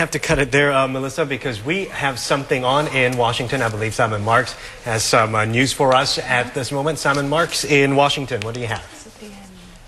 Have to cut it there, Melissa, because we have something on in Washington. I believe Simon Marks has some news for us at this moment. Simon Marks in Washington, what do you have?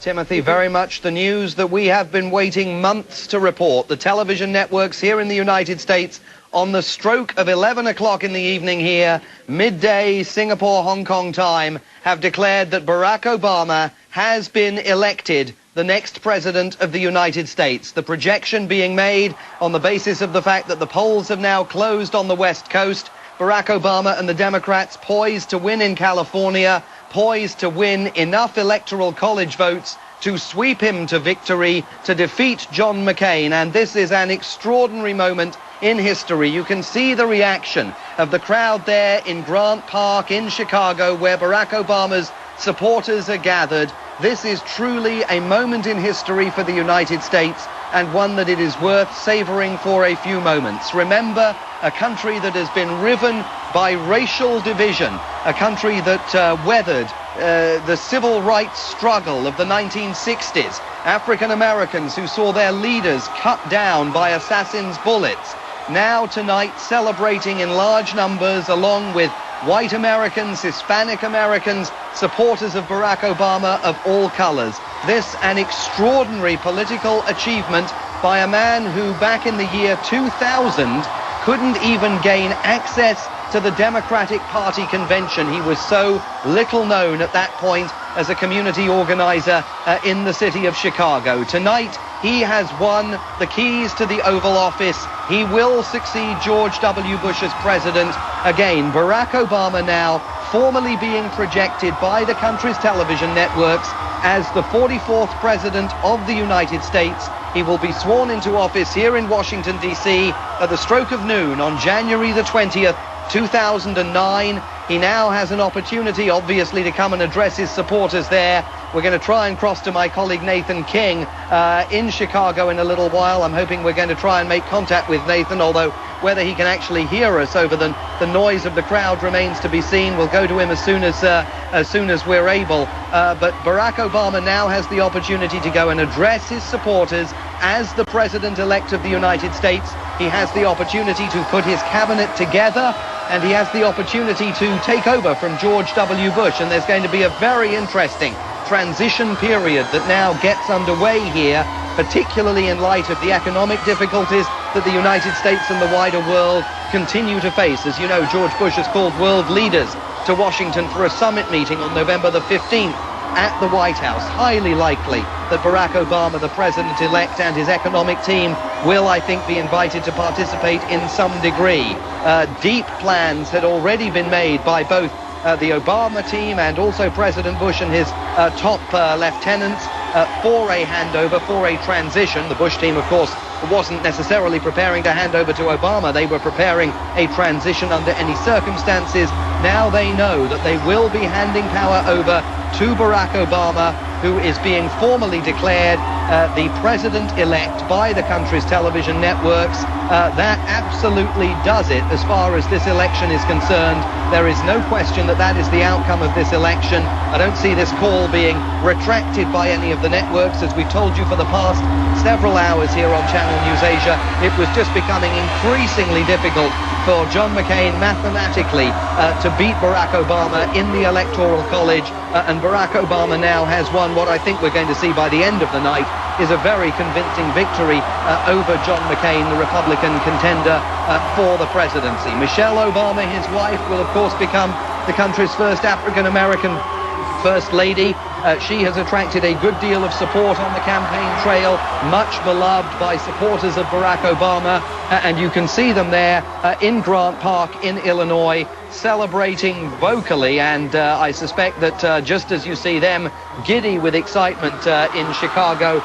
Timothy, very much the news that we have been waiting months to report. The television networks here in the United States, on the stroke of 11 o'clock in the evening here, midday Singapore, Hong Kong time, have declared that Barack Obama has been elected the next president of the United States. The projection being made on the basis of the fact that the polls have now closed on the West Coast. Barack Obama and the Democrats poised to win in California, poised to win enough electoral college votes to sweep him to victory, to defeat John McCain. And this is an extraordinary moment in history. You can see the reaction of the crowd there in Grant Park in Chicago, where Barack Obama's supporters are gathered. This is truly a moment in history for the United States, and one that it is worth savoring for a few moments. Remember, a country that has been riven by racial division, a country that weathered the civil rights struggle of the 1960s, African Americans who saw their leaders cut down by assassins' bullets, now tonight celebrating in large numbers along with white Americans, Hispanic Americans, supporters of Barack Obama of all colors. This an extraordinary political achievement by a man who back in the year 2000 couldn't even gain access to the Democratic Party convention. He was so little known at that point as a community organizer in the city of Chicago. Tonight, he has won the keys to the Oval Office. He will succeed George W. Bush as president. Again, Barack Obama now formally being projected by the country's television networks as the 44th president of the United States. He will be sworn into office here in Washington, D.C. at the stroke of noon on January the 20th, 2009. He now has an opportunity, obviously, to come and address his supporters there. We're going to try and cross to my colleague Nathan King in Chicago in a little while. I'm hoping we're going to try and make contact with Nathan, although whether he can actually hear us over the noise of the crowd remains to be seen. We'll go to him as soon as we're able. But Barack Obama now has the opportunity to go and address his supporters as the president-elect of the United States. He has the opportunity to put his cabinet together, and he has the opportunity to take over from George W. Bush. And there's going to be a very interesting transition period that now gets underway here, particularly in light of the economic difficulties that the United States and the wider world continue to face. As you know, George Bush has called world leaders to Washington for a summit meeting on November the 15th at the White House. Highly likely that Barack Obama, the president-elect, and his economic team will, I think, be invited to participate in some degree. Deep plans had already been made by both the Obama team and also President Bush and his top lieutenants for a handover, for a transition. The Bush team, of course, wasn't necessarily preparing to hand over to Obama. They were preparing a transition under any circumstances. Now they know that they will be handing power over to Barack Obama, who is being formally declared the president-elect by the country's television networks. That absolutely does it as far as this election is concerned. There is no question that that is the outcome of this election. I don't see this call being retracted by any of the networks. As we've told you for the past several hours here on Channel News Asia, it was just becoming increasingly difficult for John McCain mathematically to beat Barack Obama in the Electoral College. And Barack Obama now has won what I think we're going to see by the end of the night is a very convincing victory over John McCain, the Republican contender for the presidency. Michelle Obama, his wife, will of course become the country's first African-American First Lady. She has attracted a good deal of support on the campaign trail, much beloved by supporters of Barack Obama, and you can see them there in Grant Park in Illinois, celebrating vocally, and I suspect that just as you see them giddy with excitement in Chicago,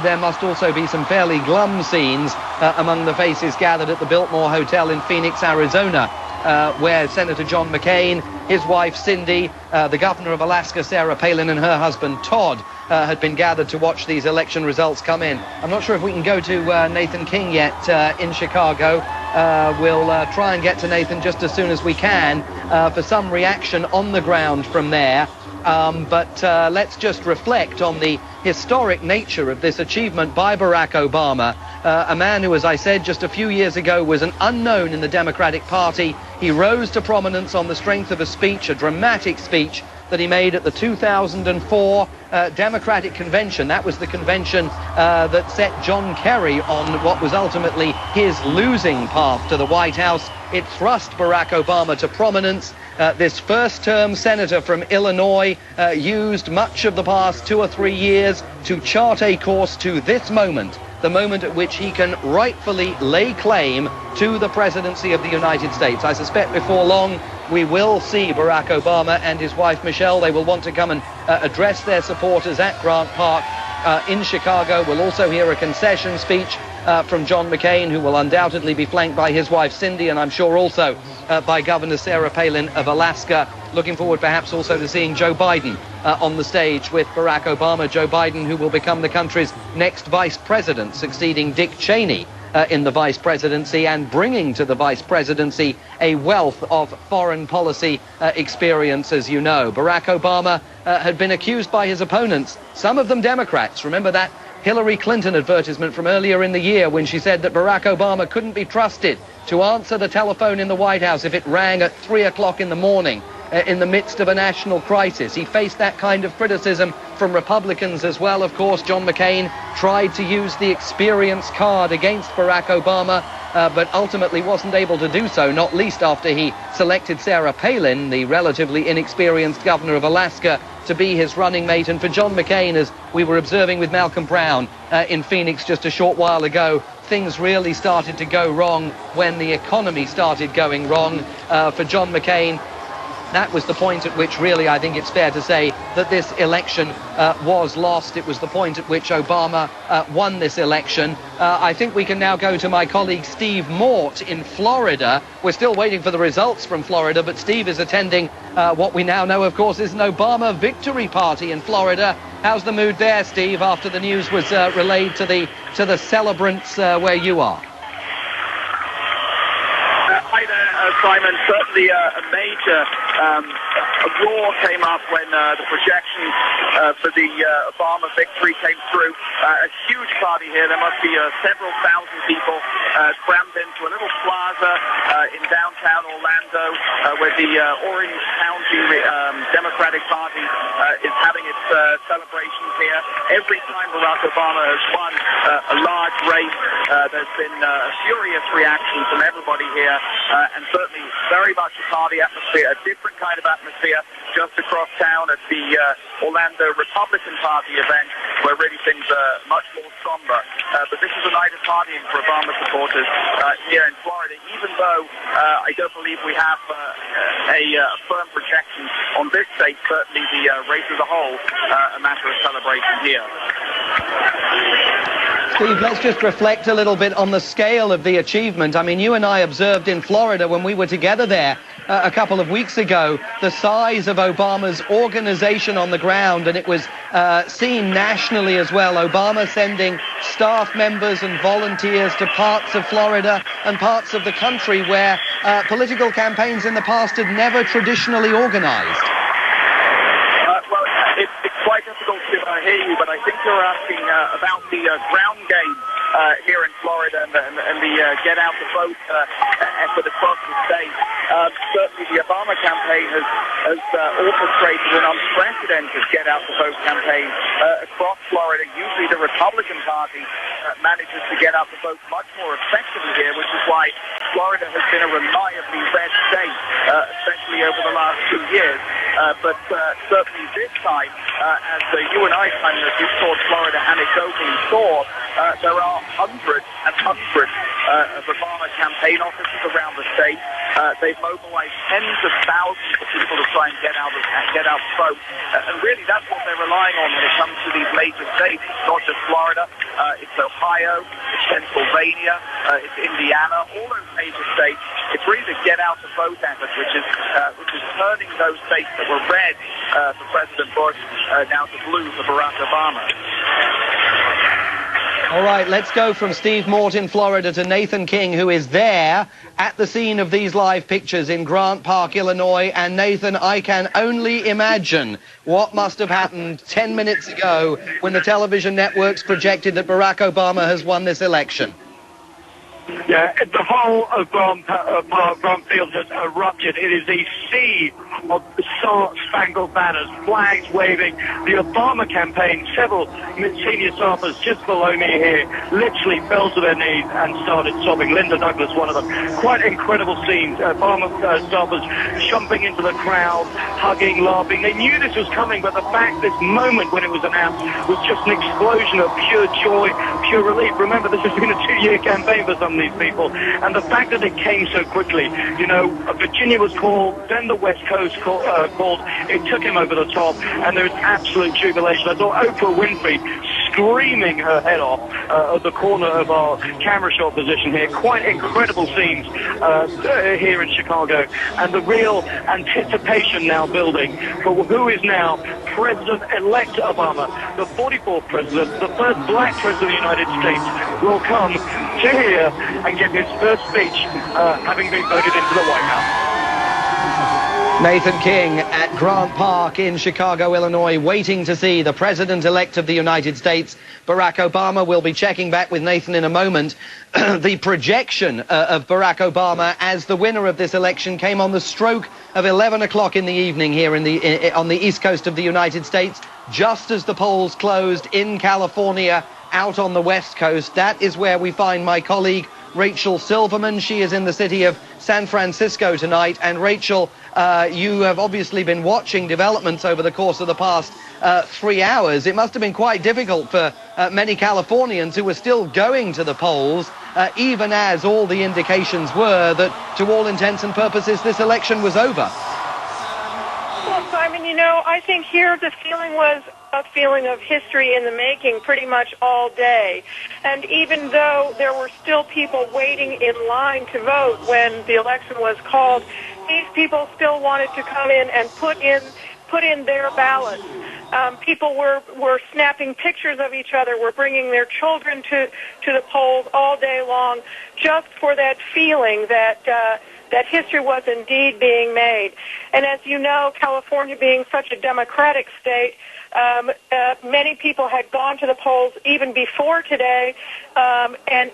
there must also be some fairly glum scenes among the faces gathered at the Biltmore Hotel in Phoenix, Arizona, where Senator John McCain, his wife Cindy, the governor of Alaska, Sarah Palin, and her husband Todd had been gathered to watch these election results come in. I'm not sure if we can go to Nathan King yet in Chicago. We'll try and get to Nathan just as soon as we can for some reaction on the ground from there. But let's just reflect on the historic nature of this achievement by Barack Obama, a man who, as I said just a few years ago, was an unknown in the Democratic Party. He rose to prominence on the strength of a speech, a dramatic speech that he made at the 2004 Democratic Convention. That was the convention that set John Kerry on what was ultimately his losing path to the White House. It thrust Barack Obama to prominence. This first-term senator from Illinois used much of the past 2 or 3 years to chart a course to this moment, the moment at which he can rightfully lay claim to the presidency of the United States. I suspect before long we will see Barack Obama and his wife Michelle. They will want to come and address their supporters at Grant Park in Chicago. We'll also hear a concession speech from John McCain, who will undoubtedly be flanked by his wife Cindy, and I'm sure also by Governor Sarah Palin of Alaska. Looking forward perhaps also to seeing Joe Biden on the stage with Barack Obama. Joe Biden, who will become the country's next vice president, succeeding Dick Cheney in the vice presidency, and bringing to the vice presidency a wealth of foreign policy experience, as you know. Barack Obama had been accused by his opponents, some of them Democrats. Remember that Hillary Clinton advertisement from earlier in the year when she said that Barack Obama couldn't be trusted to answer the telephone in the White House if it rang at 3 o'clock in the morning in the midst of a national crisis. He faced that kind of criticism from Republicans as well. Of course, John McCain tried to use the experience card against Barack Obama, but ultimately wasn't able to do so, not least after he selected Sarah Palin, the relatively inexperienced governor of Alaska, to be his running mate. And for John McCain, as we were observing with Malcolm Brown in Phoenix just a short while ago, things really started to go wrong when the economy started going wrong. For John McCain, that was the point at which really I think it's fair to say that this election was lost. It was the point at which Obama won this election. I think we can now go to my colleague Steve Mort in Florida. We're still waiting for the results from Florida, but Steve is attending what we now know, of course, is an Obama victory party in Florida. How's the mood there, Steve, after the news was relayed to the celebrants where you are? Hi there, Simon. Certainly a major roar came up when the projection for the Obama victory came through. A huge party here. There must be several thousand people crammed into a little plaza in downtown Orlando where the Orange County Democratic Party is having its celebrations here. Every time Barack Obama has won a large race, there's been a furious reaction from everybody here. And certainly very much a party atmosphere, a different kind of atmosphere just across town at the Orlando Republican Party event, where really things are much more somber. But this is a night of partying for Obama supporters here in Florida, even though I don't believe we have a firm projection on this state. Certainly the race as a whole, a matter of celebration here. Steve, let's just reflect a little bit on the scale of the achievement. I mean, you and I observed in Florida when we were together there a couple of weeks ago the size of Obama's organization on the ground, and it was seen nationally as well. Obama sending staff members and volunteers to parts of Florida and parts of the country where political campaigns in the past had never traditionally organized. Well, it's quite difficult to hear you, but I think you're asking about the ground game here in Florida and the get out the vote effort across the state. Certainly the Obama campaign has orchestrated an unprecedented get out the vote campaign across Florida. Usually the Republican Party manages to get out the vote much more effectively here, which is why Florida has been a reliably red state, especially over the last 2 years. But certainly this time, as you and I, Simon, as you toured Florida anecdotally saw, there are hundreds and hundreds of Obama campaign offices around the state. They've mobilized tens of thousands of people to try and get out the vote. And really that's what they're relying on when it comes to these major states. It's not just Florida, it's Ohio, it's Pennsylvania, it's Indiana, all those major states. It's really the get out the vote effort, which is turning those states that were red for President Bush now to blue for Barack Obama. All right, let's go from Steve Mort in Florida to Nathan King, who is there at the scene of these live pictures in Grant Park, Illinois. And Nathan, I can only imagine what must have happened 10 minutes ago when the television networks projected that Barack Obama has won this election. Yeah, the whole of Grant Field has erupted. It is a sea of star-spangled banners, flags waving. The Obama campaign, several senior staffers just below me here, literally fell to their knees and started sobbing. Linda Douglas, one of them. Quite incredible scenes. Obama staffers jumping into the crowd, hugging, laughing. They knew this was coming, but the fact, this moment when it was announced, was just an explosion of pure joy, pure relief. Remember, this has been a 2-year campaign for some of these people, and the fact that it came so quickly. You know, Virginia was called, then the West Coast called. It took him over the top, and there was absolute jubilation. I saw Oprah Winfrey screaming her head off at the corner of our camera shot position here. Quite incredible scenes here in Chicago, and the real anticipation now building for who is now President-elect Obama, the 44th president, the first black president of the United States, will come to here and give his first speech, having been voted into the White House. Nathan King at Grant Park in Chicago, Illinois, waiting to see the President-elect of the United States, Barack Obama. We'll be checking back with Nathan in a moment. The projection of Barack Obama as the winner of this election came on the stroke of 11 o'clock in the evening here on the east coast of the United States, just as the polls closed in California out on the west coast. That is where we find my colleague Rachel Silverman. She is in the city of San Francisco tonight. And Rachel, you have obviously been watching developments over the course of the past 3 hours. It must have been quite difficult for many Californians who were still going to the polls, even as all the indications were that, to all intents and purposes, this election was over. Well, Simon, you know, I think here the feeling was a feeling of history in the making pretty much all day. And even though there were still people waiting in line to vote when the election was called, these people still wanted to come in and put in their ballots. People were snapping pictures of each other, were bringing their children to the polls all day long, just for that feeling that that history was indeed being made. And as you know, California being such a Democratic state, many people had gone to the polls even before today, and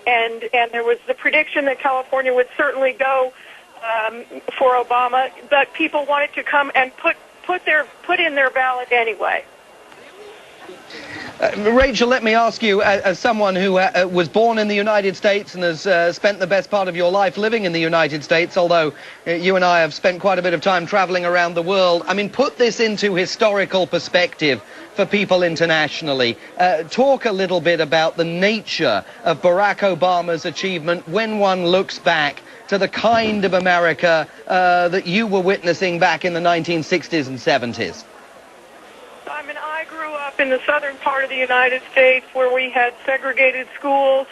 there was the prediction that California would certainly go for Obama, but people wanted to come and put in their ballot anyway. Rachel, let me ask you, as someone who was born in the United States and has spent the best part of your life living in the United States, although you and I have spent quite a bit of time traveling around the world, I mean, put this into historical perspective for people internationally. Talk a little bit about the nature of Barack Obama's achievement when one looks back to the kind of America that you were witnessing back in the 1960s and 70s. I mean, I grew up in the southern part of the United States where we had segregated schools.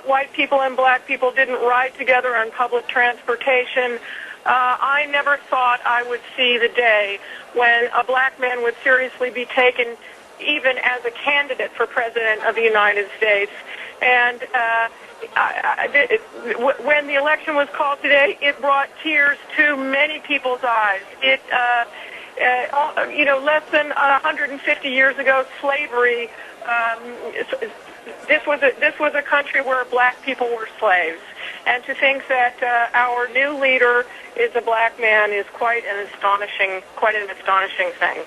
White people and black people didn't ride together on public transportation. I never thought I would see the day when a black man would seriously be taken even as a candidate for president of the United States. And when the election was called today, it brought tears to many people's eyes. You know, less than 150 years ago, slavery, this was a country where black people were slaves. And to think that our new leader is a black man is quite an astonishing thing.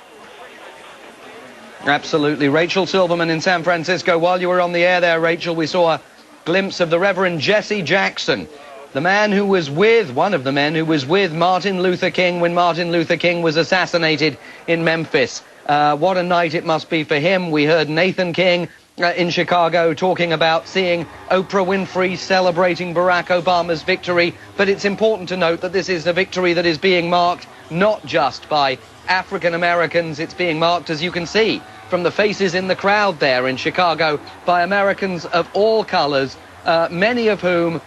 Absolutely. Rachel Silverman in San Francisco. While you were on the air there, Rachel, we saw a glimpse of the Reverend Jesse Jackson, the man who was with, one of the men who was with Martin Luther King when Martin Luther King was assassinated in Memphis. What a night it must be for him. We heard Nathan King in Chicago talking about seeing Oprah Winfrey celebrating Barack Obama's victory. But it's important to note that this is a victory that is being marked not just by African Americans. It's being marked, as you can see from the faces in the crowd there in Chicago, by Americans of all colors, many of whom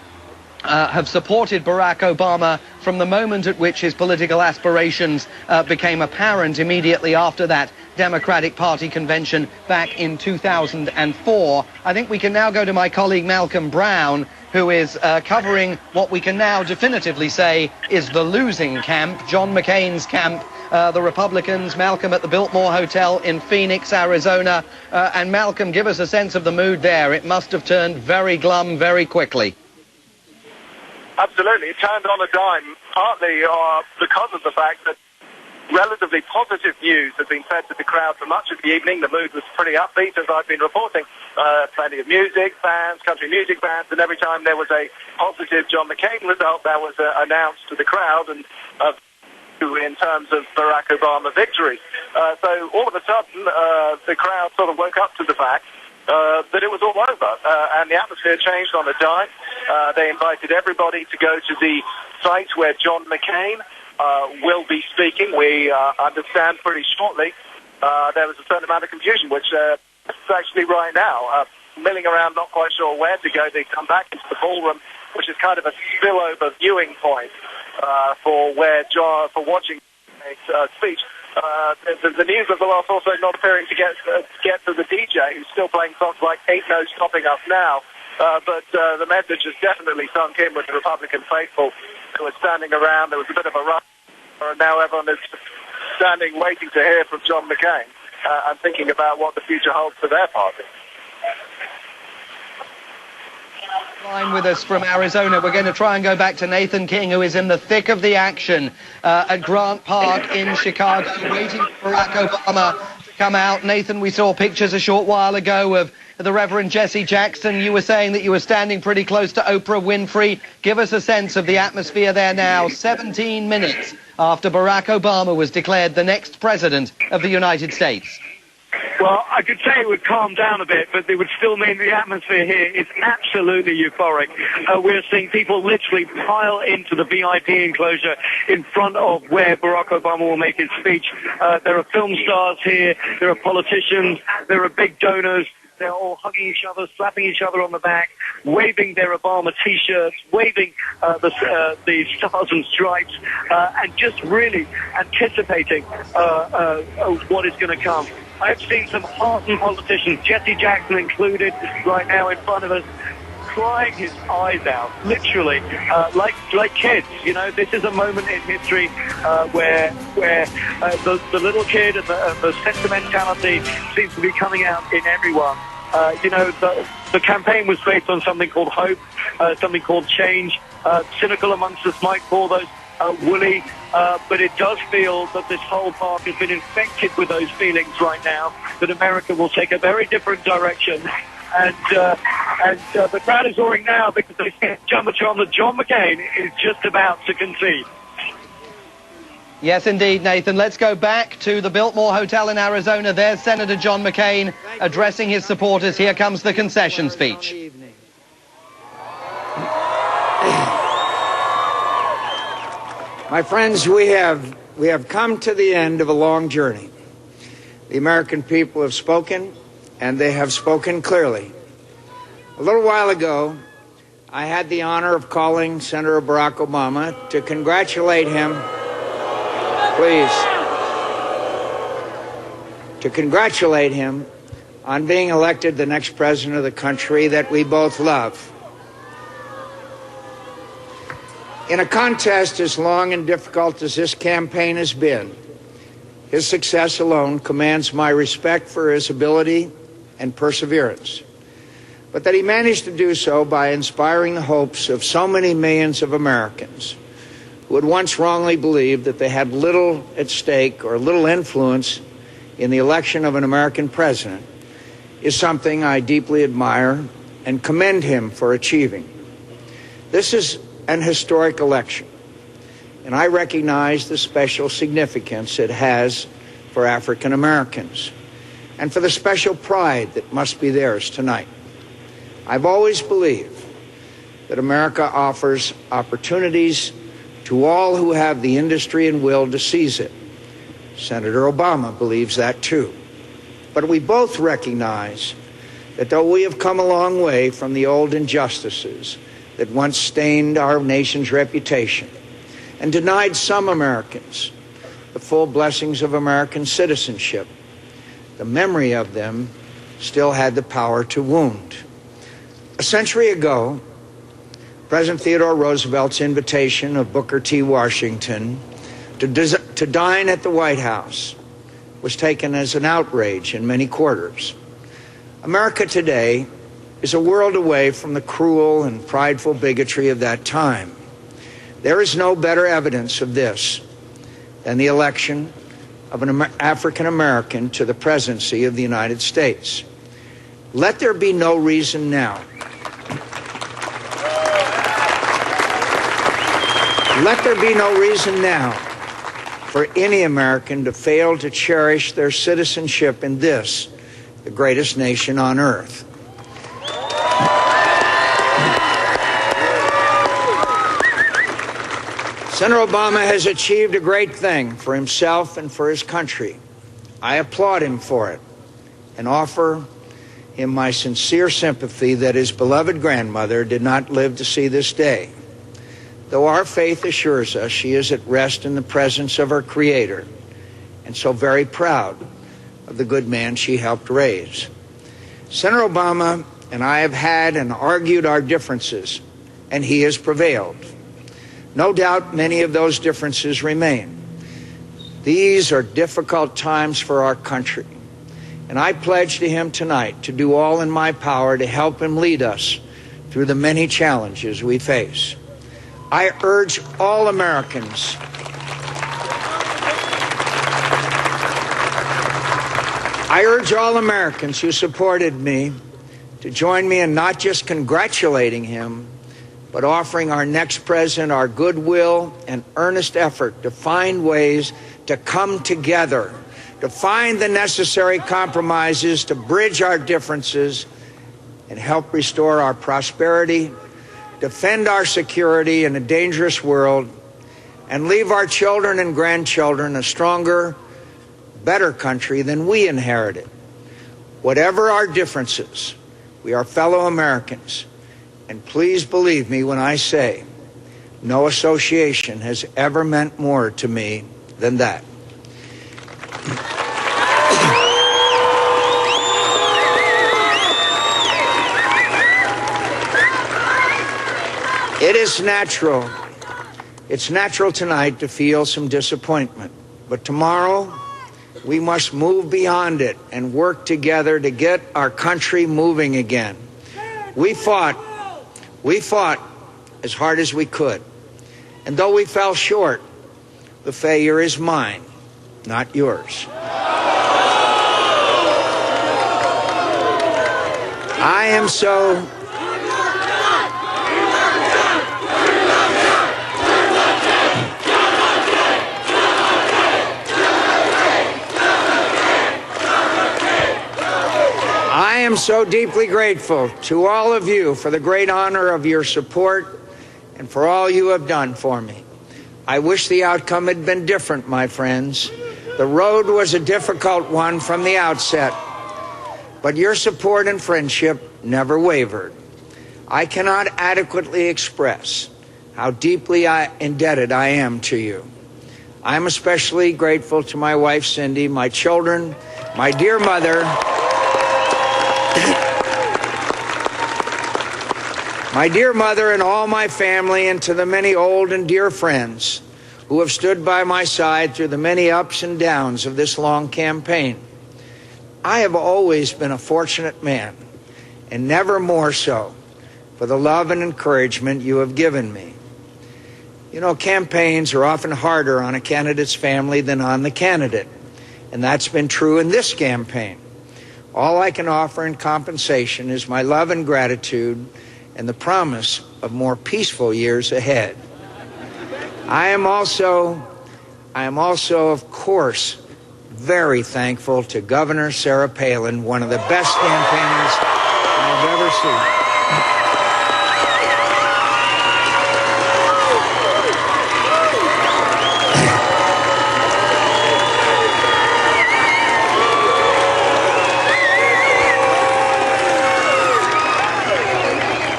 have supported Barack Obama from the moment at which his political aspirations became apparent immediately after that Democratic Party convention back in 2004. I think we can now go to my colleague Malcolm Brown, who is covering what we can now definitively say is the losing camp, John McCain's camp, the Republicans. Malcolm at the Biltmore Hotel in Phoenix, Arizona. And Malcolm, give us a sense of the mood there. It must have turned very glum very quickly. Absolutely. It turned on a dime, partly because of the fact that relatively positive news had been fed to the crowd for much of the evening. The mood was pretty upbeat, as I've been reporting. Plenty of music, bands, country music bands, and every time there was a positive John McCain result, that was announced to the crowd, and in terms of Barack Obama victory. So all of a sudden, the crowd sort of woke up to the fact that it was all over, and the atmosphere changed on a dime. They invited everybody to go to the site where John McCain will be speaking. We understand pretty shortly there was a certain amount of confusion, which is actually right now, milling around, not quite sure where to go. They come back into the ballroom, which is kind of a spillover viewing point for watching a speech. The news of the loss also not appearing to get to the DJ, who's still playing songs like Ain't No Stopping Us Now. But the message has definitely sunk in with the Republican faithful who were standing around. There was a bit of a rush, and now everyone is standing waiting to hear from John McCain and thinking about what the future holds for their party. Line with us from Arizona. We're going to try and go back to Nathan King, who is in the thick of the action at Grant Park in Chicago, waiting for Barack Obama to come out. Nathan, we saw pictures a short while ago of the Reverend Jesse Jackson. You were saying that you were standing pretty close to Oprah Winfrey. Give us a sense of the atmosphere there now, 17 minutes after Barack Obama was declared the next president of the United States. Well, I could say it would calm down a bit, but it would still mean the atmosphere here is absolutely euphoric. We're seeing people literally pile into the VIP enclosure in front of where Barack Obama will make his speech. There are film stars here, there are politicians, there are big donors. They're all hugging each other, slapping each other on the back, waving their Obama T-shirts, waving the stars and stripes, and just really anticipating what is going to come. I've seen some hardened politicians, Jesse Jackson included, right now in front of us, crying his eyes out, literally, like kids. You know, this is a moment in history where the little kid and the sentimentality seems to be coming out in everyone. You know, the campaign was based on something called hope, something called change. Cynical amongst us might call those woolly, but it does feel that this whole park has been infected with those feelings right now, that America will take a very different direction. And the crowd is roaring now because they say John McCain is just about to concede. Yes, indeed, Nathan. Let's go back to the Biltmore Hotel in Arizona. There's Senator John McCain addressing his supporters. Here comes the concession speech. My friends, we have come to the end of a long journey. The American people have spoken, and they have spoken clearly. A little while ago, I had the honor of calling Senator Barack Obama to congratulate him, to congratulate him on being elected the next president of the country that we both love. In a contest as long and difficult as this campaign has been, his success alone commands my respect for his ability and perseverance. But that he managed to do so by inspiring the hopes of so many millions of Americans who had once wrongly believed that they had little at stake or little influence in the election of an American president is something I deeply admire and commend him for achieving. This is an historic election, and I recognize the special significance it has for African Americans and for the special pride that must be theirs tonight. I've always believed that America offers opportunities to all who have the industry and will to seize it. Senator Obama believes that too. But we both recognize that though we have come a long way from the old injustices that once stained our nation's reputation and denied some Americans the full blessings of American citizenship, the memory of them still had the power to wound. A century ago, President Theodore Roosevelt's invitation of Booker T. Washington to dine at the White House was taken as an outrage in many quarters. America today is a world away from the cruel and prideful bigotry of that time. There is no better evidence of this than the election of an African American to the presidency of the United States. Let there be no reason now. Let there be no reason now for any American to fail to cherish their citizenship in this, the greatest nation on earth. Senator Obama has achieved a great thing for himself and for his country. I applaud him for it and offer him my sincere sympathy that his beloved grandmother did not live to see this day. Though our faith assures us she is at rest in the presence of her Creator, and so very proud of the good man she helped raise. Senator Obama and I have had and argued our differences, and he has prevailed. No doubt many of those differences remain. These are difficult times for our country, and I pledge to him tonight to do all in my power to help him lead us through the many challenges we face. I urge all Americans who supported me to join me in not just congratulating him, but offering our next president our goodwill and earnest effort to find ways to come together, to find the necessary compromises, to bridge our differences, and help restore our prosperity, defend our security in a dangerous world, and leave our children and grandchildren a stronger, better country than we inherited. Whatever our differences, we are fellow Americans, and please believe me when I say no association has ever meant more to me than that. It is natural. It's natural tonight to feel some disappointment. But tomorrow, we must move beyond it and work together to get our country moving again. We fought as hard as we could. And though we fell short, the failure is mine, not yours. I am so deeply grateful to all of you for the great honor of your support and for all you have done for me. I wish the outcome had been different, my friends. The road was a difficult one from the outset, but your support and friendship never wavered. I cannot adequately express how deeply indebted I am to you. I'm especially grateful to my wife, Cindy, my children, my dear mother, and all my family, and to the many old and dear friends who have stood by my side through the many ups and downs of this long campaign. I have always been a fortunate man, and never more so, for the love and encouragement you have given me. You know, campaigns are often harder on a candidate's family than on the candidate, and that's been true in this campaign. All I can offer in compensation is my love and gratitude and the promise of more peaceful years ahead. I am also, of course, very thankful to Governor Sarah Palin, one of the best campaigners I have ever seen.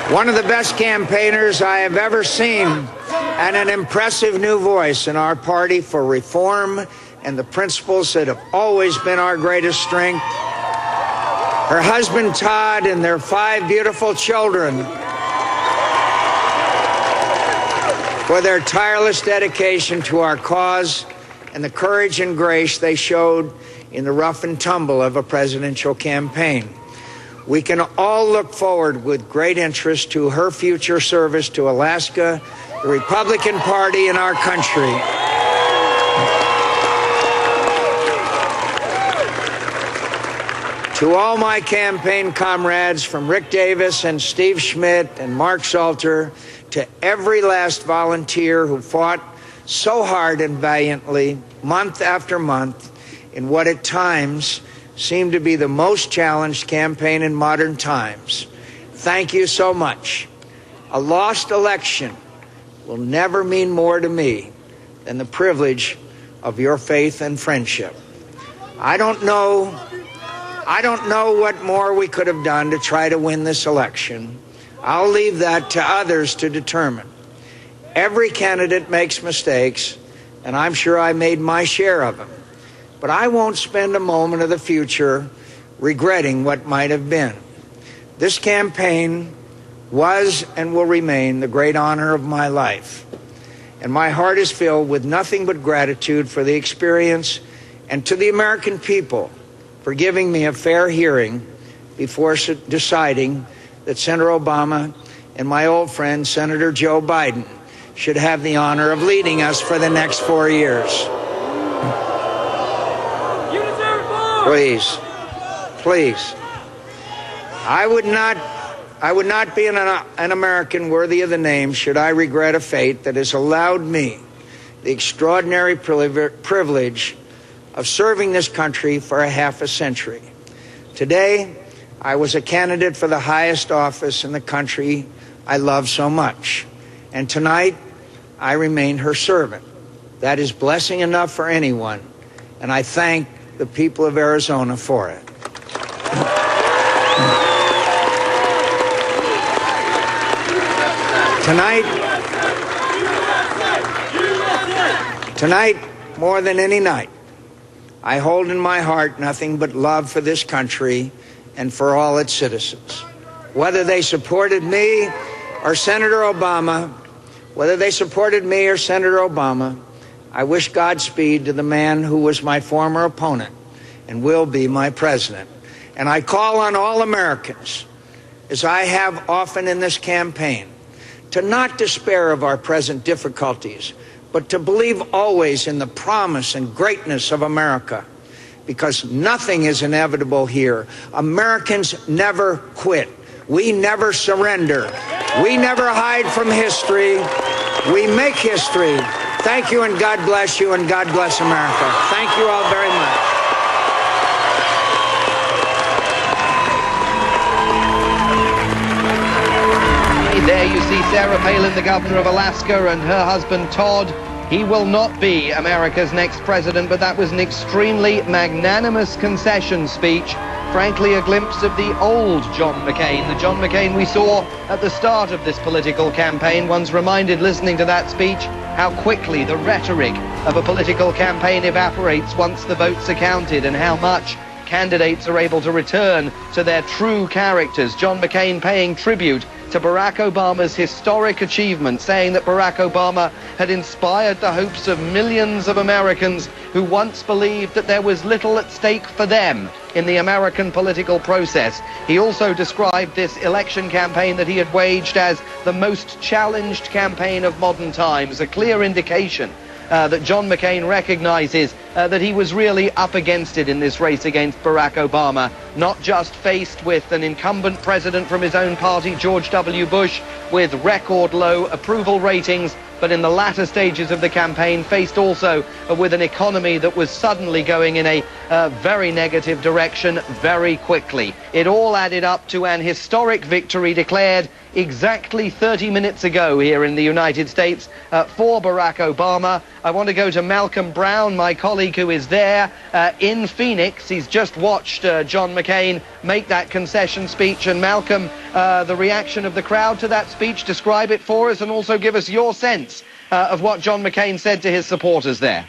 One of the best campaigners I have ever seen, and an impressive new voice in our party for reform and the principles that have always been our greatest strength, her husband Todd, and their 5 beautiful children, for their tireless dedication to our cause and the courage and grace they showed in the rough and tumble of a presidential campaign. We can all look forward with great interest to her future service to Alaska, the Republican Party, and our country. To all my campaign comrades, from Rick Davis and Steve Schmidt and Mark Salter, to every last volunteer who fought so hard and valiantly, month after month, in what at times seemed to be the most challenged campaign in modern times, thank you so much. A lost election will never mean more to me than the privilege of your faith and friendship. I don't know what more we could have done to try to win this election. I'll leave that to others to determine. Every candidate makes mistakes, and I'm sure I made my share of them. But I won't spend a moment of the future regretting what might have been. This campaign was and will remain the great honor of my life. And my heart is filled with nothing but gratitude for the experience, and to the American people for giving me a fair hearing before deciding that Senator Obama and my old friend Senator Joe Biden should have the honor of leading us for the next 4 years. Please, please. I would not be an American worthy of the name should I regret a fate that has allowed me the extraordinary privilege of serving this country for a half a century. Today, I was a candidate for the highest office in the country I love so much. And tonight, I remain her servant. That is blessing enough for anyone, and I thank the people of Arizona for it. Tonight, more than any night, I hold in my heart nothing but love for this country and for all its citizens. Whether they supported me or Senator Obama, I wish Godspeed to the man who was my former opponent and will be my president. And I call on all Americans, as I have often in this campaign, to not despair of our present difficulties, but to believe always in the promise and greatness of America, because nothing is inevitable here. Americans never quit. We never surrender. We never hide from history. We make history. Thank you, and God bless you, and God bless America. Thank you all very much. There you see Sarah Palin, the governor of Alaska, and her husband Todd. He will not be America's next president, but that was an extremely magnanimous concession speech. Frankly, a glimpse of the old John McCain, the John McCain we saw at the start of this political campaign. One's reminded, listening to that speech, how quickly the rhetoric of a political campaign evaporates once the votes are counted, and how much candidates are able to return to their true characters. John McCain paying tribute to Barack Obama's historic achievement, saying that Barack Obama had inspired the hopes of millions of Americans who once believed that there was little at stake for them in the American political process. He also described this election campaign that he had waged as the most challenged campaign of modern times, a clear indication that John McCain recognizes that he was really up against it in this race against Barack Obama, not just faced with an incumbent president from his own party, George W. Bush, with record low approval ratings, but in the latter stages of the campaign faced also with an economy that was suddenly going in a very negative direction very quickly. It all added up to an historic victory declared exactly 30 minutes ago here in the United States for Barack Obama. I want to go to Malcolm Brown, my colleague who is there in Phoenix. He's just watched John McCain make that concession speech. And Malcolm, the reaction of the crowd to that speech, describe it for us and also give us your sense of what John McCain said to his supporters there.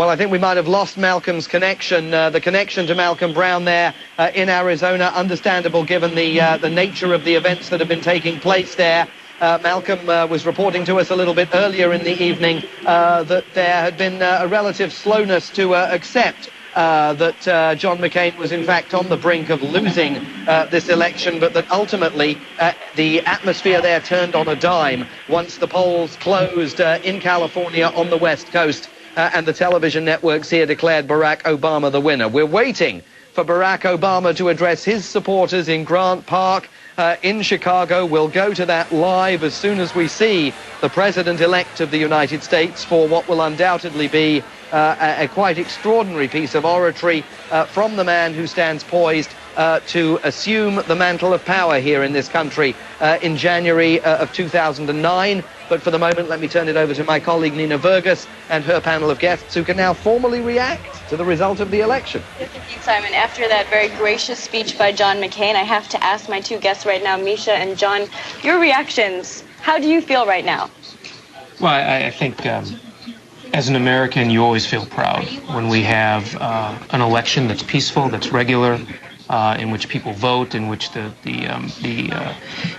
Well, I think we might have lost Malcolm's connection, the connection to Malcolm Brown there in Arizona. Understandable given the nature of the events that have been taking place there. Malcolm was reporting to us a little bit earlier in the evening that there had been a relative slowness to accept that John McCain was in fact on the brink of losing this election, but that ultimately the atmosphere there turned on a dime once the polls closed in California on the West Coast and the television networks here declared Barack Obama the winner. We're waiting for Barack Obama to address his supporters in Grant Park in Chicago. We'll go to that live as soon as we see the President-elect of the United States for what will undoubtedly be a quite extraordinary piece of oratory from the man who stands poised to assume the mantle of power here in this country in January of 2009. But for the moment, let me turn it over to my colleague Nina Vergas and her panel of guests who can now formally react to the result of the election. Yes, indeed, Simon. After that very gracious speech by John McCain, I have to ask my two guests right now, Misha and John, your reactions. How do you feel right now? Well, I think as an American, you always feel proud when we have an election that's peaceful, that's regular, in which people vote, in which the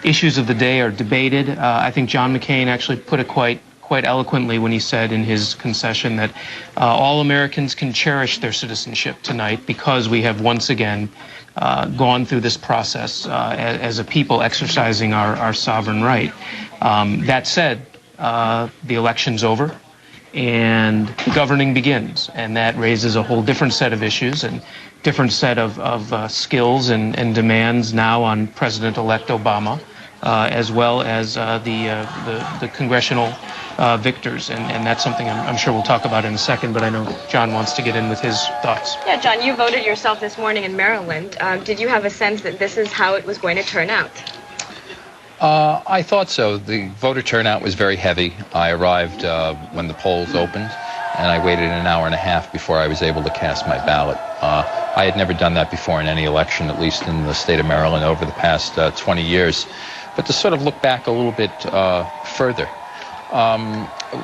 issues of the day are debated. I think John McCain actually put it quite eloquently when he said in his concession that all Americans can cherish their citizenship tonight because we have once again gone through this process as a people exercising our sovereign right. That said, the election's over and governing begins, and that raises a whole different set of issues and different set of skills and demands now on President-elect Obama, as well as the congressional victors, and that's something I'm sure we'll talk about in a second, but I know John wants to get in with his thoughts. Yeah, John, you voted yourself this morning in Maryland. Did you have a sense that this is how it was going to turn out? I thought so. The voter turnout was very heavy. I arrived when the polls opened, and I waited an hour and a half before I was able to cast my ballot. I had never done that before in any election, at least in the state of Maryland over the past 20 years. But to sort of look back a little bit further,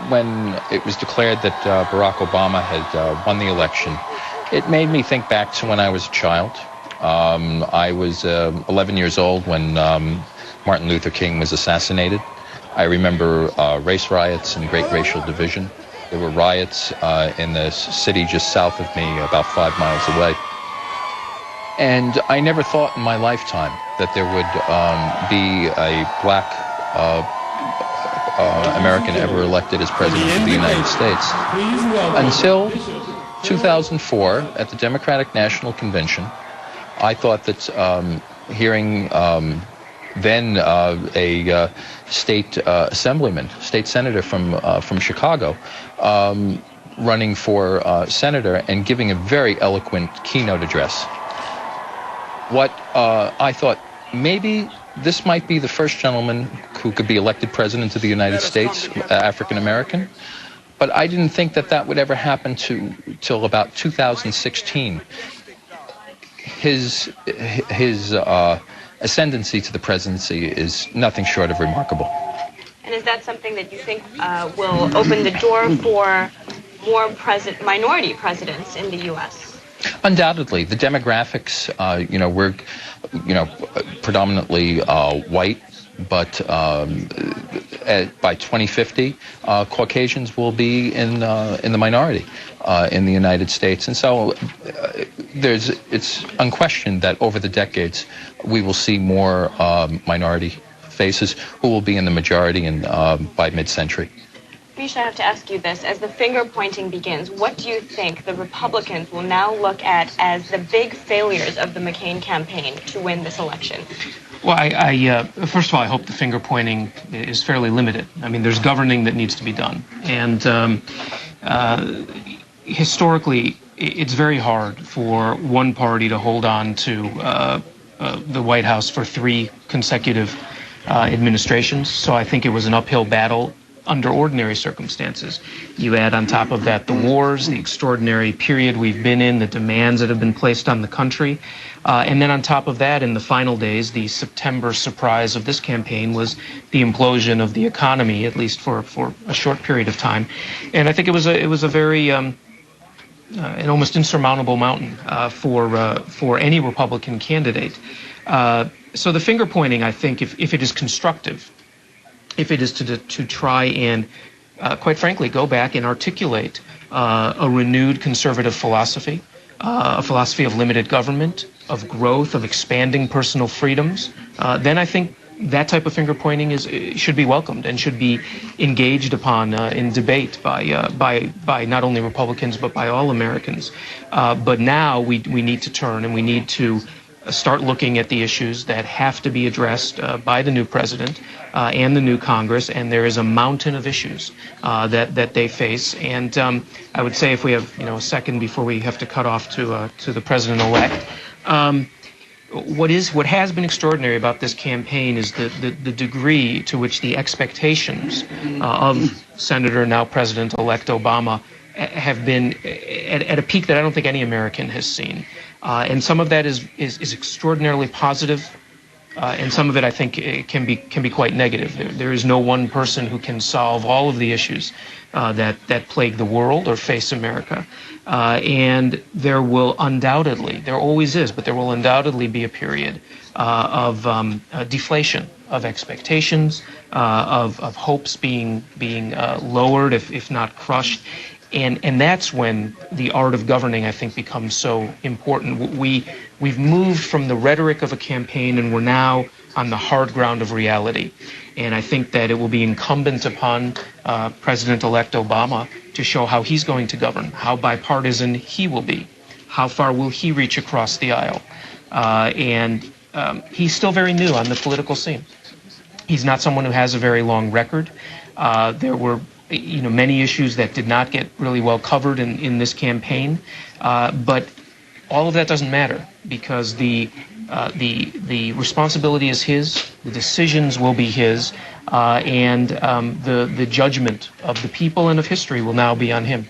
when it was declared that Barack Obama had won the election, it made me think back to when I was a child. I was 11 years old when Martin Luther King was assassinated. I remember race riots and great racial division. There were riots in the city just south of me, about 5 miles away. And I never thought in my lifetime that there would be a black American ever elected as president of the United States. Until 2004, at the Democratic National Convention, I thought that hearing then a state assemblyman, state senator from Chicago, running for senator and giving a very eloquent keynote address. What I thought, maybe this might be the first gentleman who could be elected president of the United States, African American, but I didn't think that that would ever happen till about 2016. His ascendancy to the presidency is nothing short of remarkable. And is that something that you think will open the door for more minority presidents in the U.S.? Undoubtedly, the demographics. We're, predominantly white, but by 2050, Caucasians will be in the minority in the United States, and so it's unquestioned that over the decades we will see more minority faces who will be in the majority by mid-century. Misha, I have to ask you this. As the finger-pointing begins, what do you think the Republicans will now look at as the big failures of the McCain campaign to win this election? Well, first of all, I hope the finger-pointing is fairly limited. I mean, there's governing that needs to be done. And historically, it's very hard for one party to hold on to the White House for 3 consecutive administrations. So I think it was an uphill battle under ordinary circumstances. You add on top of that the wars, the extraordinary period we've been in, the demands that have been placed on the country. And then on top of that, in the final days, the September surprise of this campaign was the implosion of the economy, at least for a short period of time. And I think it was a very an almost insurmountable mountain for any Republican candidate. So the finger pointing, I think, if it is constructive, if it is to try and, quite frankly, go back and articulate a renewed conservative philosophy, a philosophy of limited government, of growth, of expanding personal freedoms, then I think that type of finger pointing should be welcomed and should be engaged upon in debate by not only Republicans but by all Americans. But now we need to turn and we need to start looking at the issues that have to be addressed by the new president and the new Congress, and there is a mountain of issues that they face. And I would say, if we have a second before we have to cut off to the president-elect, what has been extraordinary about this campaign is the degree to which the expectations of Senator, now President-elect Obama, have been at a peak that I don't think any American has seen. And some of that is extraordinarily positive, and some of it, I think, can be quite negative. There is no one person who can solve all of the issues that plague the world or face America. And there will undoubtedly, there always is, but there will undoubtedly be a period of deflation of expectations, of hopes being lowered, if not crushed. And that's when the art of governing, I think, becomes so important. We've moved from the rhetoric of a campaign, and we're now on the hard ground of reality. And I think that it will be incumbent upon President-elect Obama to show how he's going to govern, how bipartisan he will be, how far will he reach across the aisle. And he's still very new on the political scene. He's not someone who has a very long record. There were many issues that did not get really well covered in this campaign, but all of that doesn't matter, because the responsibility is his, the decisions will be his, and the judgment of the people and of history will now be on him.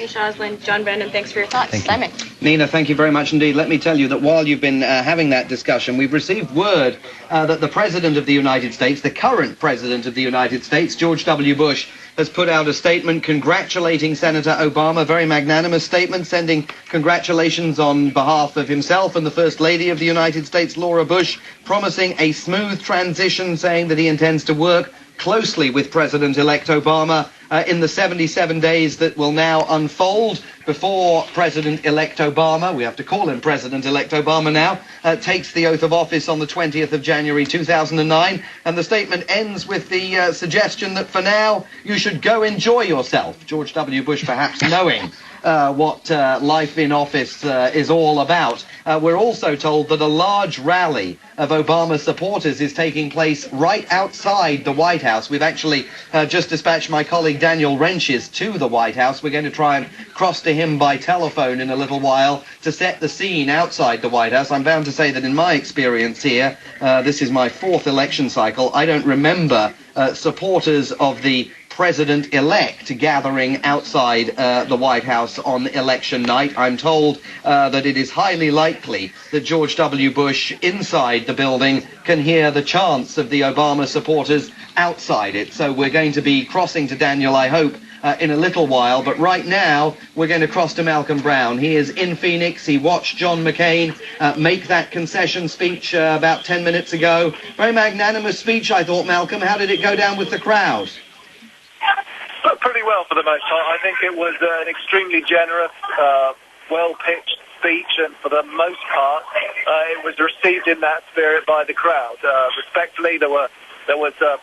Joslyn, John Brennan, thanks for your thoughts. Simon. Nina, thank you very much indeed. Let me tell you that while you've been having that discussion, we've received word that the President of the United States, the current President of the United States, George W. Bush, has put out a statement congratulating Senator Obama, a very magnanimous statement, sending congratulations on behalf of himself and the First Lady of the United States, Laura Bush, promising a smooth transition, saying that he intends to work closely with President-elect Obama in the 77 days that will now unfold before President-elect Obama, we have to call him President-elect Obama now, takes the oath of office on the 20th of January 2009. And the statement ends with the suggestion that for now you should go enjoy yourself. George W. Bush perhaps knowing what life in office is all about. We're also told that a large rally of Obama supporters is taking place right outside the White House. We've actually just dispatched my colleague Daniel Ryntjes to the White House. We're going to try and cross to him by telephone in a little while to set the scene outside the White House. I'm bound to say that in my experience here, this is my fourth election cycle, I don't remember supporters of the President-elect gathering outside the White House on election night. I'm told that it is highly likely that George W. Bush inside the building can hear the chants of the Obama supporters outside it. So we're going to be crossing to Daniel, I hope, in a little while. But right now, we're going to cross to Malcolm Brown. He is in Phoenix. He watched John McCain make that concession speech about 10 minutes ago. Very magnanimous speech, I thought, Malcolm. How did it go down with the crowd? Pretty well for the most part. I think it was an extremely generous, well-pitched speech, and for the most part, it was received in that spirit by the crowd. Respectfully, there was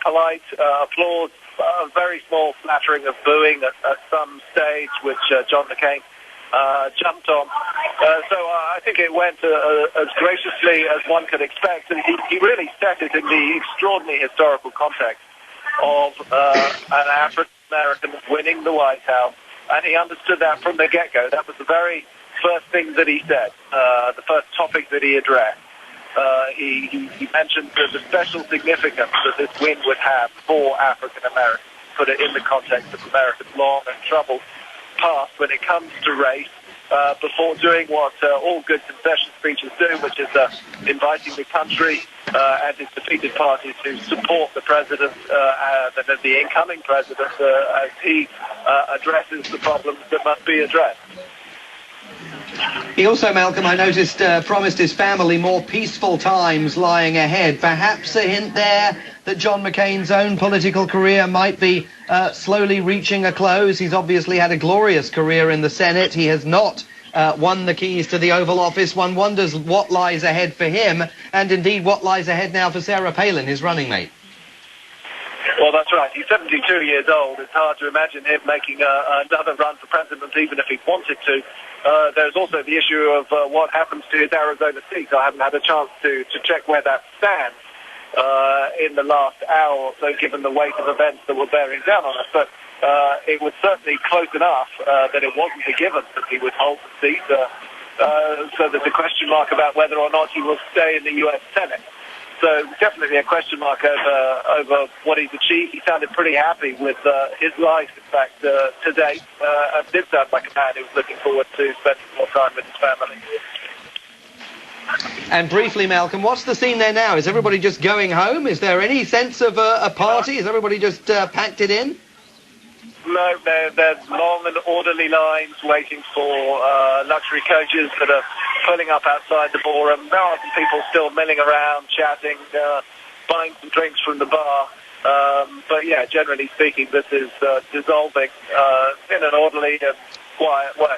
polite applause, a very small flattering of booing at some stage, which John McCain jumped on. So I think it went as graciously as one could expect, and he really set it in the extraordinary historical context of an African-American winning the White House, and he understood that from the get-go. That was the very first thing that he said, the first topic that he addressed. He mentioned the special significance that this win would have for African-Americans, put it in the context of America's long and troubled past when it comes to race, before doing what all good concession speeches do, which is inviting the country and its defeated parties to support the president, the incoming president, as he addresses the problems that must be addressed. He also, Malcolm, I noticed, promised his family more peaceful times lying ahead. Perhaps a hint there that John McCain's own political career might be slowly reaching a close. He's obviously had a glorious career in the Senate. He has not won the keys to the Oval Office. One wonders what lies ahead for him, and indeed what lies ahead now for Sarah Palin, his running mate. Well, that's right. He's 72 years old. It's hard to imagine him making another run for president, even if he wanted to. There's also the issue of what happens to his Arizona seat. I haven't had a chance to check where that stands in the last hour or so, given the weight of events that were bearing down on us. But it was certainly close enough that it wasn't a given that he would hold the seat. So there's a question mark about whether or not he will stay in the U.S. Senate. So definitely a question mark over what he's achieved. He sounded pretty happy with his life, in fact, to date. And did sound like a man who was looking forward to spending more time with his family. And briefly, Malcolm, what's the scene there now? Is everybody just going home? Is there any sense of a party? Is everybody just packed it in? No, there's long and orderly lines waiting for luxury coaches that are pulling up outside the ballroom. There are some people still milling around, chatting, buying some drinks from the bar. But yeah, generally speaking, this is dissolving in an orderly and quiet way.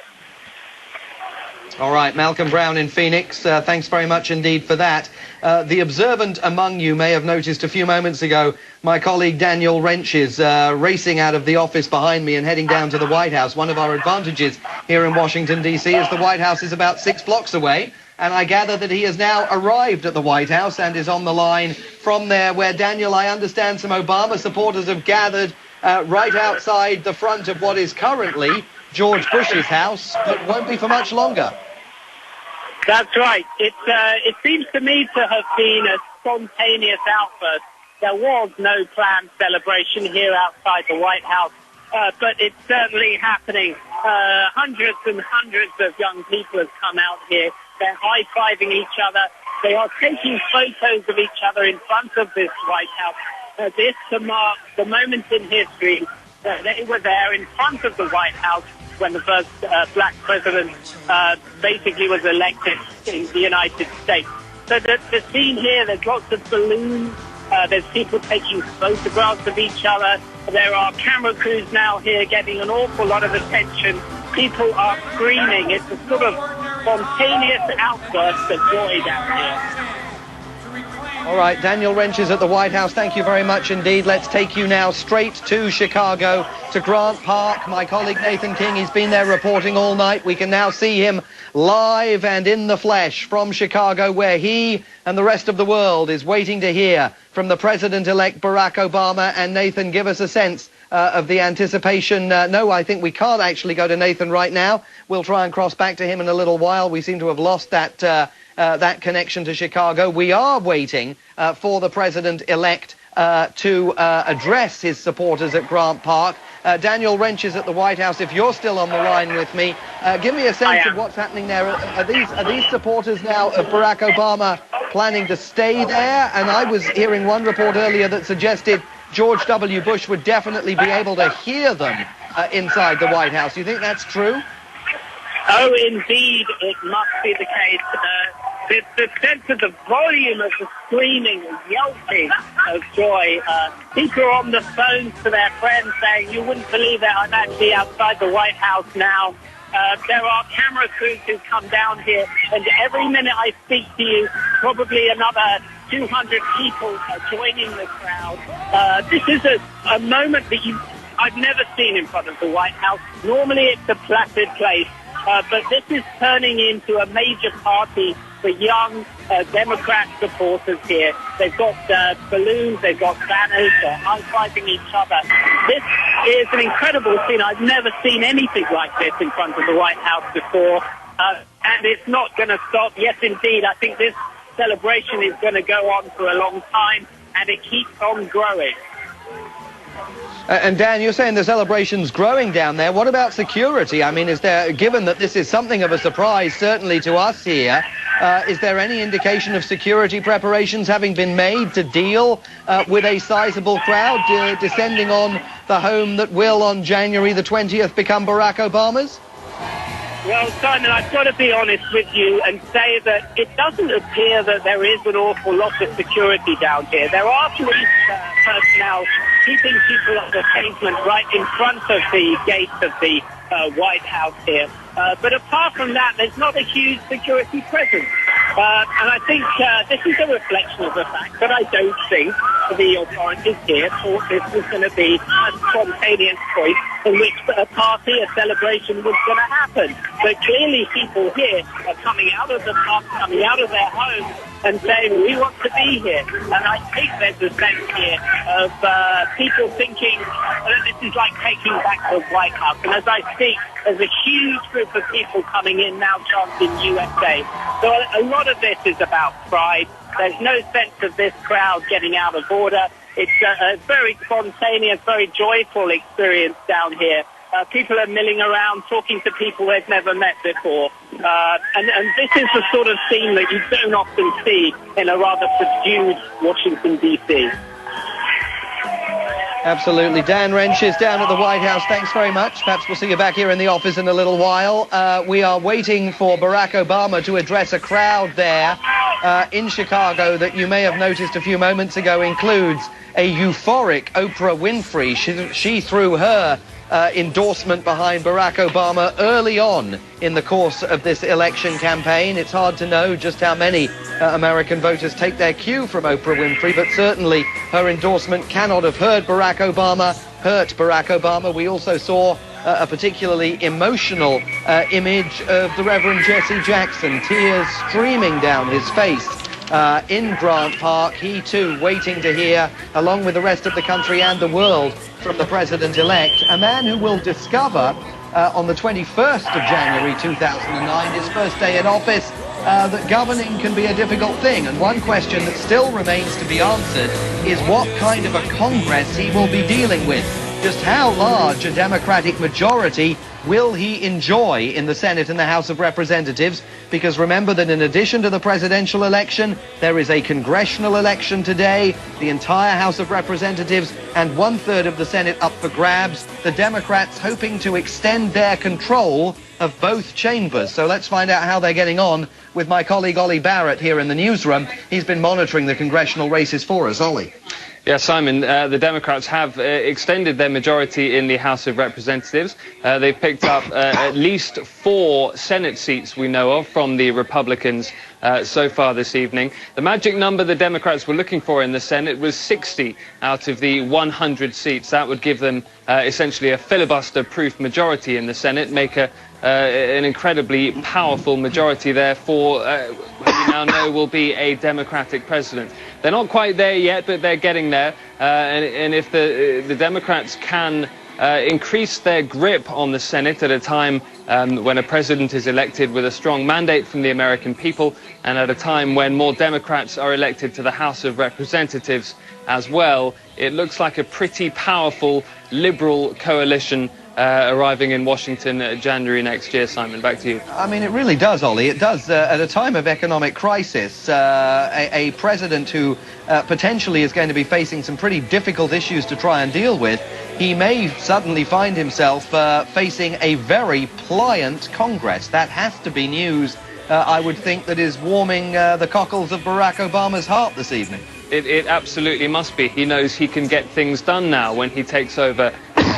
All right, Malcolm Brown in Phoenix, thanks very much indeed for that. The observant among you may have noticed a few moments ago my colleague Daniel Ryntjes racing out of the office behind me and heading down to the White House. One of our advantages here in Washington, D.C. is the White House is about 6 blocks away, and I gather that he has now arrived at the White House and is on the line from there, where, Daniel, I understand some Obama supporters have gathered right outside the front of what is currently George Bush's house, but won't be for much longer. That's right. It seems to me to have been a spontaneous outburst. There was no planned celebration here outside the White House, but it's certainly happening. Hundreds and hundreds of young people have come out here. They're high-fiving each other. They are taking photos of each other in front of this White House. This to mark the moment in history that they were there in front of the White House when the first black president basically was elected in the United States. So the scene here, there's lots of balloons, there's people taking photographs of each other, there are camera crews now here getting an awful lot of attention, people are screaming, it's a sort of spontaneous outburst of joy down here. All right, Daniel Ryntjes at the White House, thank you very much indeed. Let's take you now straight to Chicago, to Grant Park. My colleague Nathan King, he's been there reporting all night. We can now see him live and in the flesh from Chicago, where he and the rest of the world is waiting to hear from the President-elect Barack Obama. And Nathan, give us a sense of the anticipation. No, I think we can't actually go to Nathan right now. We'll try and cross back to him in a little while. We seem to have lost that connection to Chicago. We are waiting for the President-elect to address his supporters at Grant Park. Daniel Ryntjes at the White House, if you're still on the line with me, give me a sense of what's happening there. Are these supporters now of Barack Obama planning to stay there? And I was hearing one report earlier that suggested George W. Bush would definitely be able to hear them inside the White House. Do you think that's true? Oh, indeed, it must be the case. The sense of the volume of the screaming and yelping of joy. People are on the phones to their friends saying, you wouldn't believe it, I'm actually outside the White House now. There are camera crews who come down here, and every minute I speak to you, probably another 200 people are joining the crowd. This is a moment that I've never seen in front of the White House. Normally it's a placid place, but this is turning into a major party for young Democrat supporters here. They've got balloons, they've got banners, they're high-fiving each other. This is an incredible scene. I've never seen anything like this in front of the White House before, and it's not going to stop. Yes, indeed, I think this celebration is going to go on for a long time, and it keeps on growing. And Dan, you're saying the celebration's growing down there. What about security? I mean, given that this is something of a surprise, certainly to us here, is there any indication of security preparations having been made to deal with a sizable crowd descending on the home that will, on January the 20th, become Barack Obama's? Well, Simon, I've got to be honest with you and say that it doesn't appear that there is an awful lot of security down here. There are police personnel keeping people on the pavement right in front of the gate of the White House here. But apart from that, there's not a huge security presence. And I think this is a reflection of the fact that I don't think the authorities here thought this was going to be a spontaneous point in which a party, a celebration was going to happen. But clearly people here are coming out of the pub, coming out of their homes and saying, we want to be here. And I think there's a sense here of people thinking that this is like taking back the White House. And as I speak, there's a huge group of people coming in now chanting USA. So a lot of this is about pride. There's no sense of this crowd getting out of order. It's a very spontaneous, very joyful experience down here. People are milling around, talking to people they've never met before. And this is the sort of scene that you don't often see in a rather subdued Washington, D.C. Absolutely. Dan Ryntjes down at the White House. Thanks very much. Perhaps we'll see you back here in the office in a little while. We are waiting for Barack Obama to address a crowd there in Chicago that you may have noticed a few moments ago includes a euphoric Oprah Winfrey. She threw her endorsement behind Barack Obama early on in the course of this election campaign. It's hard to know just how many American voters take their cue from Oprah Winfrey, but certainly her endorsement cannot have hurt Barack Obama. We also saw a particularly emotional image of the Reverend Jesse Jackson, tears streaming down his face in Grant Park. He too waiting to hear, along with the rest of the country and the world, from the president-elect, a man who will discover on the 21st of January 2009, his first day in office, that governing can be a difficult thing. And one question that still remains to be answered is what kind of a Congress he will be dealing with. Just how large a Democratic majority will he enjoy in the Senate and the House of Representatives? Because remember that in addition to the presidential election, there is a congressional election today, the entire House of Representatives and 1/3 of the Senate up for grabs. The Democrats hoping to extend their control of both chambers. So let's find out how they're getting on with my colleague Ollie Barrett here in the newsroom. He's been monitoring the congressional races for us. Ollie. Yeah, Simon, the Democrats have extended their majority in the House of Representatives. They've picked up at least 4 Senate seats we know of from the Republicans so far this evening. The magic number the Democrats were looking for in the Senate was 60 out of the 100 seats. That would give them essentially a filibuster-proof majority in the Senate, make an incredibly powerful majority there for who we now know will be a Democratic president. They're not quite there yet, but they're getting there. And if the Democrats can increase their grip on the Senate at a time when a president is elected with a strong mandate from the American people, and at a time when more Democrats are elected to the House of Representatives as well, it looks like a pretty powerful liberal coalition arriving in Washington January next year. Simon, back to you. I mean, it really does, Ollie. It does. At a time of economic crisis, a president who potentially is going to be facing some pretty difficult issues to try and deal with, he may suddenly find himself facing a very pliant Congress. That has to be news, I would think, that is warming the cockles of Barack Obama's heart this evening. It absolutely must be. He knows he can get things done now when he takes over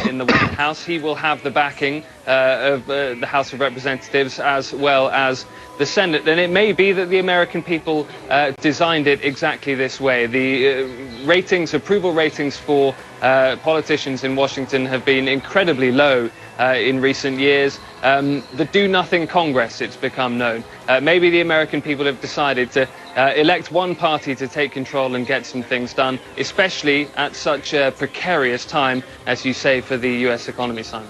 in the White House. He will have the backing of the House of Representatives as well as the Senate. And it may be that the American people designed it exactly this way. The approval ratings for politicians in Washington have been incredibly low in recent years. The do-nothing Congress, it's become known. Maybe the American people have decided to elect one party to take control and get some things done, especially at such a precarious time, as you say, for the U.S. economy, Simon.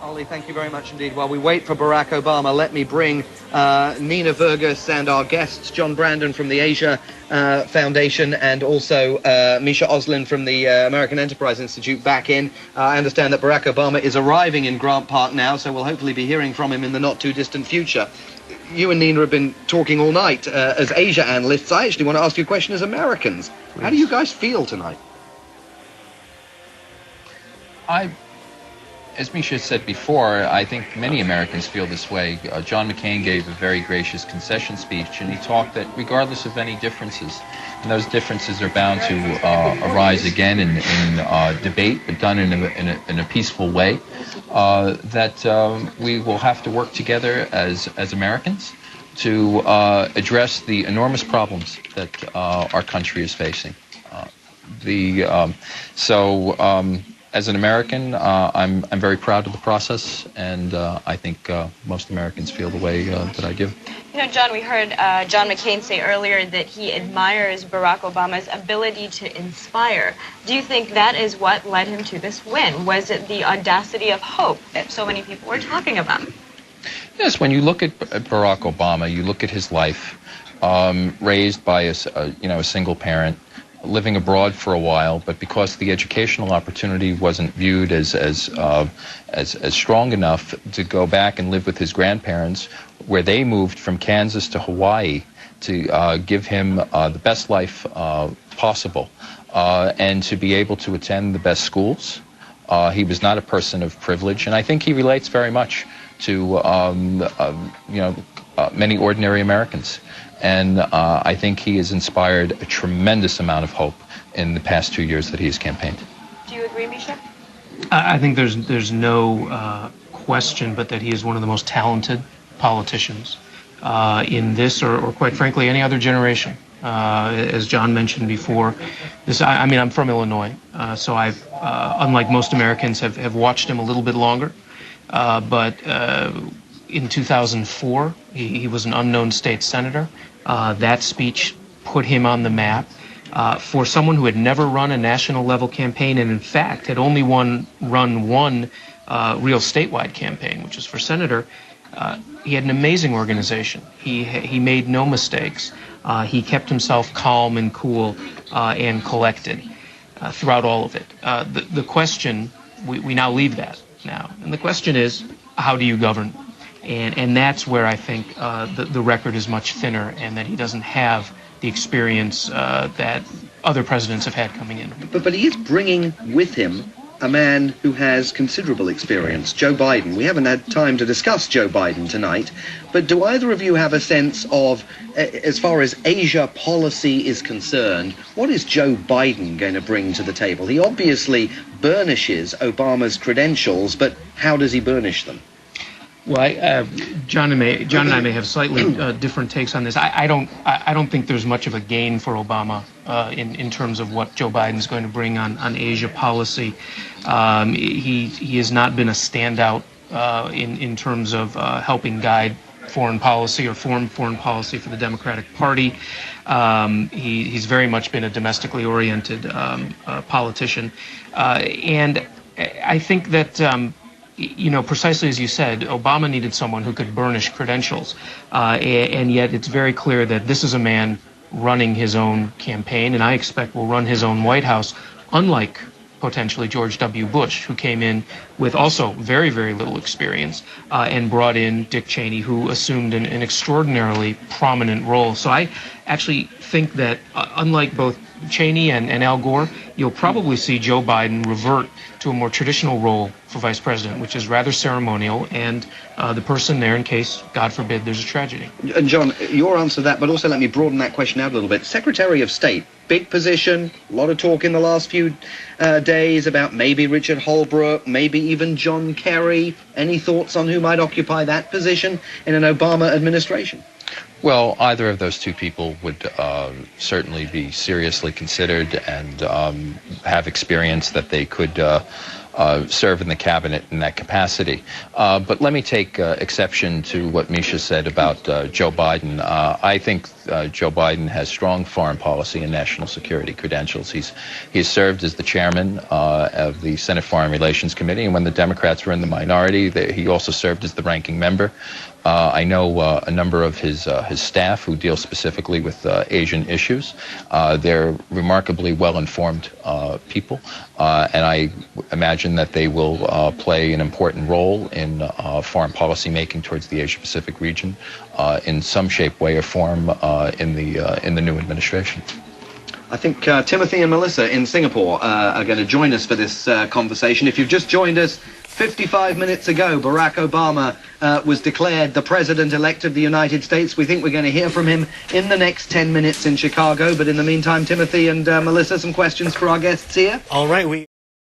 Ollie, thank you very much indeed. While we wait for Barack Obama, let me bring Nina Vergas and our guests, John Brandon from the Asia Foundation and also Misha Oslin from the American Enterprise Institute back in. I understand that Barack Obama is arriving in Grant Park now, so we'll hopefully be hearing from him in the not-too-distant future. You and Nina have been talking all night as Asia analysts. I actually want to ask you a question as Americans. How do you guys feel tonight? as Misha said before, I think many Americans feel this way. John McCain gave a very gracious concession speech, and he talked that regardless of any differences, and those differences are bound to arise again in debate, but done in a peaceful way, that we will have to work together as Americans to address the enormous problems that our country is facing. As an American, I'm very proud of the process, and I think most Americans feel the way that I do. You know, John, we heard John McCain say earlier that he admires Barack Obama's ability to inspire. Do you think that is what led him to this win? Was it the audacity of hope that so many people were talking about? Yes, when you look at Barack Obama, you look at his life, raised by a single parent, living abroad for a while, but because the educational opportunity wasn't viewed as strong enough to go back and live with his grandparents, where they moved from Kansas to Hawaii to give him the best life possible, and to be able to attend the best schools. He was not a person of privilege, and I think he relates very much to many ordinary Americans. And I think he has inspired a tremendous amount of hope in the past 2 years that he has campaigned. Do you agree, Misha? I think there's no question but that he is one of the most talented politicians in this or quite frankly any other generation. As John mentioned before, I'm from Illinois, so I've unlike most Americans have watched him a little bit longer, but in 2004 he was an unknown state senator. That speech put him on the map. For someone who had never run a national level campaign and in fact had only run one real statewide campaign, which was for senator, he had an amazing organization. He made no mistakes. He kept himself calm and cool and collected throughout all of it. The question, we now leave that now, and the question is, how do you govern? And that's where I think the record is much thinner, and that he doesn't have the experience that other presidents have had coming in. But he is bringing with him a man who has considerable experience, Joe Biden. We haven't had time to discuss Joe Biden tonight, but do either of you have a sense of, as far as Asia policy is concerned, what is Joe Biden going to bring to the table? He obviously burnishes Obama's credentials, but how does he burnish them? Well, John and I may have slightly different takes on this. I don't think there's much of a gain for Obama in terms of what Joe Biden's going to bring on Asia policy. He has not been a standout in terms of helping guide foreign policy or form foreign policy for the Democratic Party. He's very much been a domestically oriented politician, and I think that. Precisely as you said, Obama needed someone who could burnish credentials, and yet it's very clear that this is a man running his own campaign, and I expect will run his own White House, unlike potentially George W. Bush, who came in with also very, very little experience and brought in Dick Cheney, who assumed an extraordinarily prominent role. So I actually think that unlike both Cheney and Al Gore, you'll probably see Joe Biden revert to a more traditional role for vice president, which is rather ceremonial, and the person there in case, God forbid, there's a tragedy. And John, your answer to that, but also let me broaden that question out a little bit. Secretary of State, big position, a lot of talk in the last few days about maybe Richard Holbrooke, maybe even John Kerry. Any thoughts on who might occupy that position in an Obama administration? Well, either of those two people would certainly be seriously considered and have experience that they could serve in the cabinet in that capacity. But let me take exception to what Misha said about Joe Biden. I think Joe Biden has strong foreign policy and national security credentials. He's served as the chairman of the Senate Foreign Relations Committee, and when the Democrats were in the minority, he also served as the ranking member. I know a number of his staff who deal specifically with Asian issues. They're remarkably well-informed people, and I imagine that they will play an important role in foreign policy making towards the Asia-Pacific region in some shape, way, or form in the new administration. I think Timothy and Melissa in Singapore are going to join us for this conversation. If you've just joined us, 55 minutes ago, Barack Obama was declared the president-elect of the United States. We think we're going to hear from him in the next 10 minutes in Chicago. But in the meantime, Timothy and Melissa, some questions for our guests here? All right.